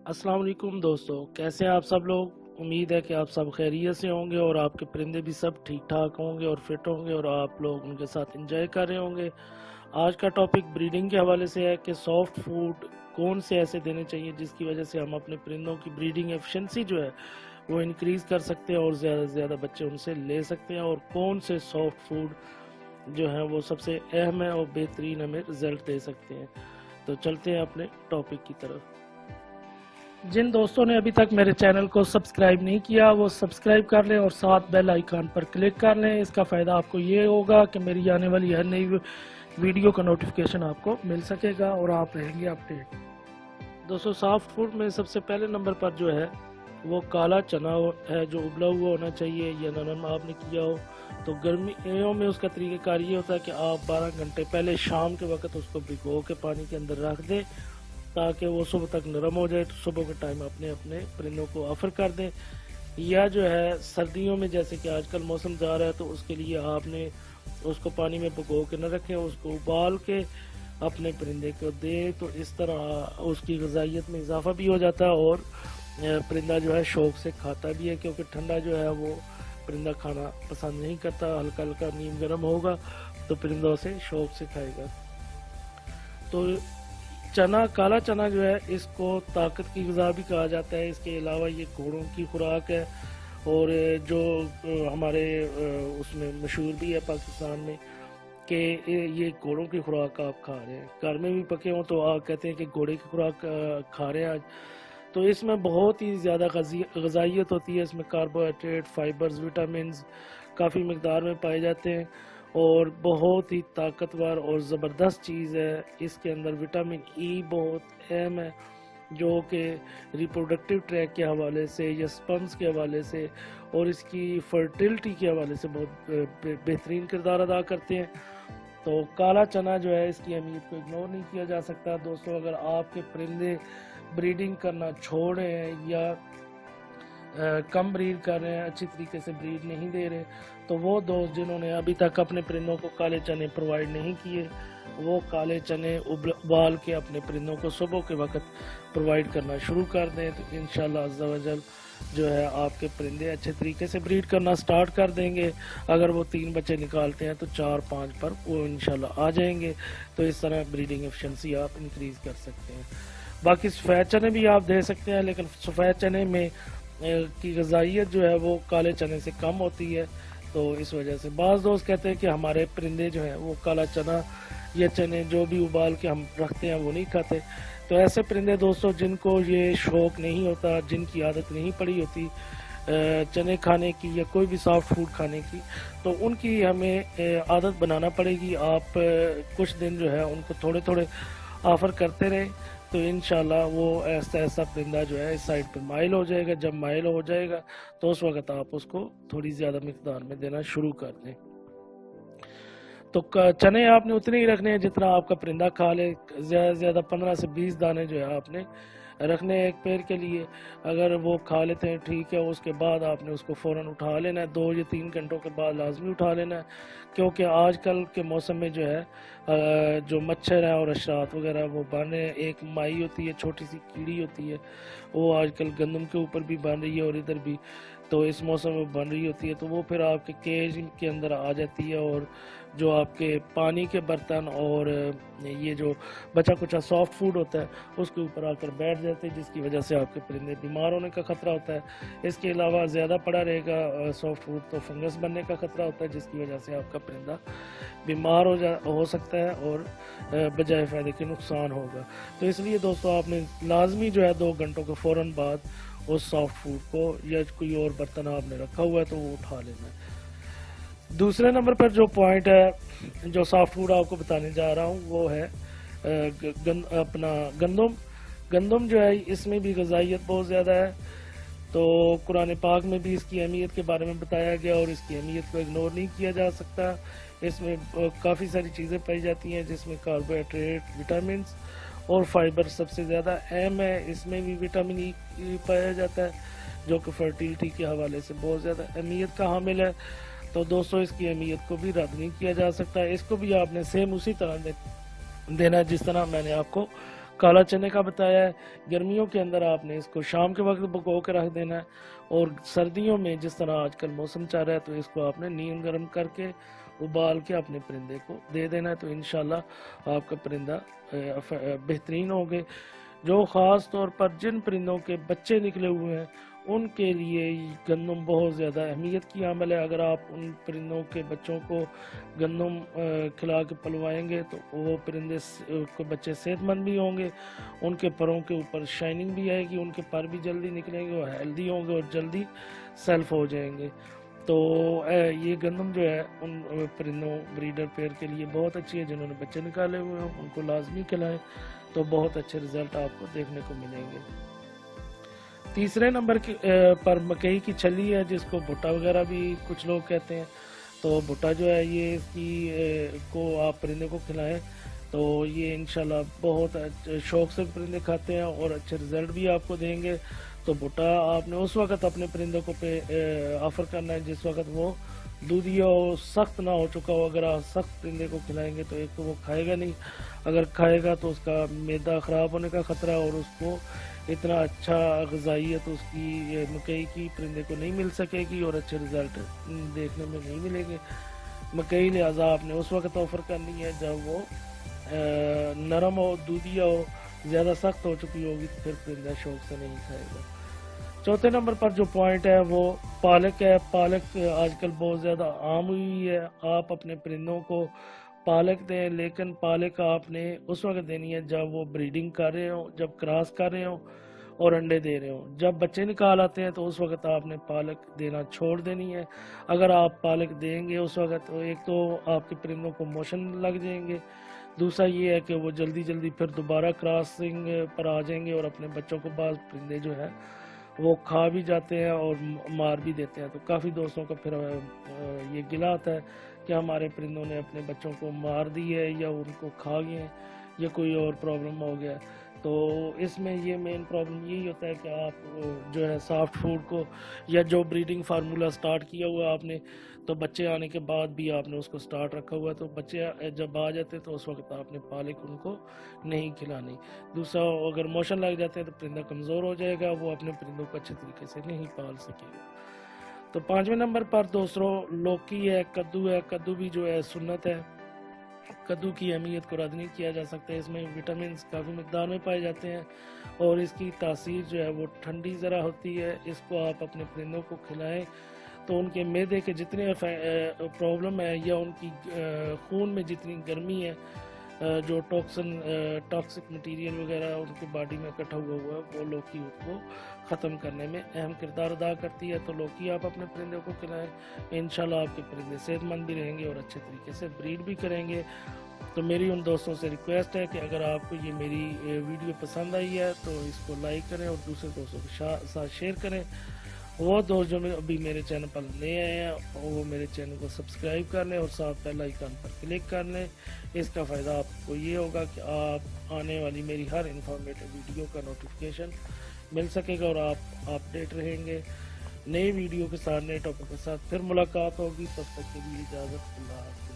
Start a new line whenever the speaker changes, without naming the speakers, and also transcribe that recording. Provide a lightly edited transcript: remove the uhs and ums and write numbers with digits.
अस्सलाम वालेकुम दोस्तों, कैसे हैं आप सब लोग। उम्मीद है कि आप सब खैरियत से होंगे और आपके परिंदे भी सब ठीक ठाक होंगे और फिट होंगे और आप लोग उनके साथ एंजॉय कर रहे होंगे। आज का टॉपिक ब्रीडिंग के हवाले से है कि सॉफ्ट फूड कौन से ऐसे देने चाहिए जिसकी वजह से हम अपने परिंदों की ब्रीडिंग एफिशिएंसी जो है वो इंक्रीज़ कर सकते हैं और ज़्यादा से ज़्यादा बच्चे उनसे ले सकते हैं, और कौन से सॉफ्ट फूड जो है वो सबसे अहम है और बेहतरीन हमें रिजल्ट दे सकते हैं। तो चलते हैं अपने टॉपिक की तरफ। जिन दोस्तों ने अभी तक मेरे चैनल को सब्सक्राइब नहीं किया वो सब्सक्राइब कर लें और साथ बेल आइकन पर क्लिक कर लें। इसका फ़ायदा आपको ये होगा कि मेरी आने वाली हर नई वीडियो का नोटिफिकेशन आपको मिल सकेगा और आप रहेंगे अपडेट। दोस्तों, सॉफ्ट फूड में सबसे पहले नंबर पर जो है वो काला चना है, जो उबला हुआ होना चाहिए या नरम आपने किया हो। तो गर्मियों में उसका तरीक़ाकार ये होता है कि आप 12 घंटे पहले शाम के वक्त उसको भिगो के पानी के अंदर रख दें ताकि वो सुबह तक नरम हो जाए। तो सुबह के टाइम अपने अपने परिंदों को ऑफर कर दें। या जो है सर्दियों में जैसे कि आजकल मौसम जा रहा है तो उसके लिए आपने उसको पानी में भिगो के न रखें, उसको उबाल के अपने परिंदे को दें। तो इस तरह उसकी ग़िज़ाइयत में इजाफा भी हो जाता है और परिंदा जो है शौक से खाता भी है, क्योंकि ठंडा जो है वो परिंदा खाना पसंद नहीं करता। हल्का हल्का नीम गर्म होगा तो परिंदा उसे शौक से खाएगा। तो चना, काला चना जो है इसको ताकत की ग़िज़ा भी कहा जाता है। इसके अलावा ये घोड़ों की खुराक है और जो हमारे उसमें मशहूर भी है पाकिस्तान में कि ये घोड़ों की खुराक आप खा रहे हैं। घर में भी पके हों तो आप कहते हैं कि घोड़े की खुराक खा रहे हैं आज। तो इसमें बहुत ही ज़्यादा ग़िज़ाइयत होती है। इसमें कार्बोहाइड्रेट, फाइबर्स, विटामिन्स काफ़ी मकदार में पाए जाते हैं और बहुत ही ताकतवर और ज़बरदस्त चीज़ है। इसके अंदर विटामिन ई बहुत अहम है, जो कि रिप्रोडक्टिव ट्रैक के हवाले से या स्पर्म्स के हवाले से और इसकी फर्टिलिटी के हवाले से बहुत बेहतरीन किरदार अदा करते हैं। तो काला चना जो है इसकी अहमियत को इग्नोर नहीं किया जा सकता। दोस्तों, अगर आपके परिंदे ब्रीडिंग करना छोड़ रहे हैं या कम ब्रीड कर रहे हैं, अच्छी तरीके से ब्रीड नहीं दे रहे, तो वो दोस्त जिन्होंने अभी तक अपने परिंदों को काले चने प्रोवाइड नहीं किए वो काले चने उबाल के अपने परिंदों को सुबह के वक्त प्रोवाइड करना शुरू कर दें। तो इंशाल्लाह अज़्ज़ा वजल जो है आपके परिंदे अच्छे तरीके से ब्रीड करना स्टार्ट कर देंगे। अगर वो 3 बच्चे निकालते हैं तो 4-5 पर वो इंशाल्लाह आ जाएंगे। तो इस तरह ब्रीडिंग एफिशिएंसी आप इंक्रीज़ कर सकते हैं। बाकी सफ़ेद चने भी आप दे सकते हैं, लेकिन सफ़ेद चने में की ग़िज़ाइयत जो है वो काले चने से कम होती है। तो इस वजह से बाज़ दोस्त कहते हैं कि हमारे परिंदे जो हैं वो काला चना या चने जो भी उबाल के हम रखते हैं वो नहीं खाते। तो ऐसे परिंदे दोस्तों जिनको ये शौक़ नहीं होता, जिनकी आदत नहीं पड़ी होती चने खाने की या कोई भी सॉफ्ट फूड खाने की, तो उनकी हमें आदत बनाना पड़ेगी। आप कुछ दिन जो है उनको थोड़े थोड़े ऑफ़र करते रहें तो इंशाल्लाह वो ऐसा ऐसा परिंदा जो है इस साइड पर माइल हो जाएगा। जब माइल हो जाएगा तो उस वक्त आप उसको थोड़ी ज़्यादा मिकदार में देना शुरू कर दें। तो चने आपने उतने ही रखने हैं जितना आपका परिंदा खा ले। ज़्यादा से ज़्यादा 15 से 20 दाने जो है आपने रखने हैं एक पेड़ के लिए। अगर वो खा लेते हैं ठीक है, उसके बाद आपने उसको फ़ौरन उठा लेना है। 2 या 3 घंटों के बाद लाजमी उठा लेना है, क्योंकि आजकल के मौसम में जो है जो मच्छर है और अशरात वगैरह वो बन रहे हैं। एक माई होती है, छोटी सी कीड़ी होती है, वो आजकल गंदम के ऊपर भी बन रही है और इधर भी, तो इस मौसम में बन रही होती है। तो वो फिर आपके केज के अंदर आ जाती है और जो आपके पानी के बर्तन और ये जो बचा कुचा सॉफ्ट फूड होता है उसके ऊपर आकर बैठ जाते हैं, जिसकी वजह से आपके परिंदे बीमार होने का ख़तरा होता है। इसके अलावा ज़्यादा पड़ा रहेगा सॉफ्ट फूड तो फंगस बनने का ख़तरा होता है, जिसकी वजह से आपका परिंदा बीमार हो सकता है और बजाय फ़ायदे के नुकसान होगा। तो इसलिए दोस्तों आपने लाजमी जो है 2 घंटों के फ़ौरन बाद उस सॉफ्ट फूड को या कोई और बर्तन आपने रखा हुआ है तो वो उठा लेना है। दूसरे नंबर पर जो पॉइंट है जो सॉफ्ट फूड आपको बताने जा रहा हूँ वो है अपना गंदम जो है इसमें भी ग़िज़ाइयत बहुत ज़्यादा है। तो कुरान पाक में भी इसकी अहमियत के बारे में बताया गया और इसकी अहमियत को इग्नोर नहीं किया जा सकता। इसमें काफ़ी सारी चीज़ें पाई जाती हैं जिसमें कार्बोहाइड्रेट, विटामिन्स और फाइबर सबसे ज़्यादा अहम है। इसमें भी विटामिन ई पाया जाता है जो कि फर्टिलिटी के हवाले से बहुत ज़्यादा अहमियत का हामिल है। तो दोस्तों इसकी अहमियत को भी रद्द नहीं किया जा सकता। इसको भी आपने सेम उसी तरह देना जिस तरह मैंने आपको काला चने का बताया है। गर्मियों के अंदर आपने इसको शाम के वक्त भगो के रख देना है, और सर्दियों में जिस तरह आजकल मौसम चल रहा है तो इसको आपने नीम गर्म करके उबाल के अपने परिंदे को दे देना है, तो इंशाल्लाह आपका परिंदा बेहतरीन होंगे। जो ख़ास तौर पर जिन परिंदों के बच्चे निकले हुए हैं उनके लिए गंदम बहुत ज़्यादा अहमियत की अमल है। अगर आप उन परिंदों के बच्चों को गंदम खिला के पलवाएंगे तो वो परिंदे के बच्चे सेहतमंद भी होंगे, उनके परों के ऊपर शाइनिंग भी आएगी, उनके पर भी जल्दी निकलेंगे और हेल्दी होंगे और जल्दी सेल्फ हो जाएंगे। तो ये गंदम जो है उन परिंदों ब्रीडर पेयर के लिए बहुत अच्छी है। जिन्होंने बच्चे निकाले हुए हैं उनको लाजमी खिलाएं, तो बहुत अच्छे रिजल्ट आपको देखने को मिलेंगे। तीसरे नंबर पर मकई की छली है, जिसको भुट्टा वगैरह भी कुछ लोग कहते हैं। तो भुट्टा जो है ये इसकी को आप परिंदे को खिलाएं तो ये इंशाल्लाह बहुत शौक से परिंदे खाते हैं और अच्छे रिजल्ट भी आपको देंगे। तो भुट्टा आपने उस वक्त अपने परिंदों को ऑफर करना है जिस वक्त वो दूधिया हो, सख्त ना हो चुका हो। अगर आप सख्त परिंदे को खिलाएंगे तो एक तो वो खाएगा नहीं, अगर खाएगा तो उसका मैदा ख़राब होने का ख़तरा है और उसको इतना अच्छा ग़िज़ाइयत उसकी मकई की परिंदे को नहीं मिल सकेगी और अच्छे रिज़ल्ट देखने में नहीं मिलेंगे। मकई लिहाजा आपने उस वक्त ऑफ़र करनी है जब वो नरम हो, दूधिया हो, ज़्यादा सख्त हो चुकी होगी तो फिर परिंदा शौक से नहीं खाएगा। चौथे नंबर पर जो पॉइंट है वो पालक है। पालक आजकल बहुत ज़्यादा आम हुई है। आप अपने परिंदों को पालक दें, लेकिन पालक आपने उस वक्त देनी है जब वो ब्रीडिंग कर रहे हो, जब क्रॉस कर रहे हो और अंडे दे रहे हो। जब बच्चे निकाल आते हैं तो उस वक्त आपने पालक देना छोड़ देनी है। अगर आप पालक देंगे उस वक्त तो एक तो आपके परिंदों को मोशन लग जाएंगे, दूसरा ये है कि वो जल्दी जल्दी फिर दोबारा क्रॉसिंग पर आ जाएंगे और अपने बच्चों को बाज़ परिंदे जो है वो खा भी जाते हैं और मार भी देते हैं। तो काफ़ी दोस्तों का फिर ये गिला आता है कि हमारे परिंदों ने अपने बच्चों को मार दी है या उनको खा गए हैं या कोई और प्रॉब्लम हो गया। तो इसमें ये मेन प्रॉब्लम यही होता है कि आप जो है सॉफ्ट फूड को या जो ब्रीडिंग फार्मूला स्टार्ट किया हुआ आपने, तो बच्चे आने के बाद भी आपने उसको स्टार्ट रखा हुआ, तो बच्चे जब आ जाते हैं तो उस वक्त आपने पालक उनको नहीं खिलानी। दूसरा, अगर मोशन लग जाते हैं तो परिंदा कमज़ोर हो जाएगा, वो अपने परिंदों को अच्छे तरीके से नहीं पाल सकेगा। तो पाँचवें नंबर पर दोस्तों लौकी है, कद्दू है। कद्दू भी जो है सुन्नत है, कद्दू की अहमियत को रद्द नहीं किया जा सकता। इसमें विटामिन काफ़ी मकदार में पाए जाते हैं और इसकी तासीर जो है वो ठंडी ज़रा होती है। इसको आप अपने परिंदों को खिलाएं तो उनके मैदे के जितने प्रॉब्लम है या उनकी खून में जितनी गर्मी है, जो टॉक्सिक मटेरियल वगैरह उनकी बॉडी में इकट्ठा हुआ है, वो लौकी उसको ख़त्म करने में अहम किरदार अदा करती है। तो लौकी आप अपने परिंदे को खिलाएं, इंशाल्लाह आपके परिंदे सेहतमंद भी रहेंगे और अच्छे तरीके से ब्रीड भी करेंगे। तो मेरी उन दोस्तों से रिक्वेस्ट है कि अगर आपको ये मेरी वीडियो पसंद आई है तो इसको लाइक करें और दूसरे दोस्तों के साथ शेयर करें। वो दोस्त जो अभी मेरे चैनल पर नए आए हैं वो मेरे चैनल को सब्सक्राइब कर लें और साथ बेल आइकन पर क्लिक कर लें। इसका फ़ायदा आपको ये होगा कि आप आने वाली मेरी हर इन्फॉर्मेटिव वीडियो का नोटिफिकेशन मिल सकेगा और आप अपडेट रहेंगे। नई वीडियो के साथ, नए टॉपिक के साथ फिर मुलाकात होगी। तब तक के लिए इजाज़त, अल्लाह।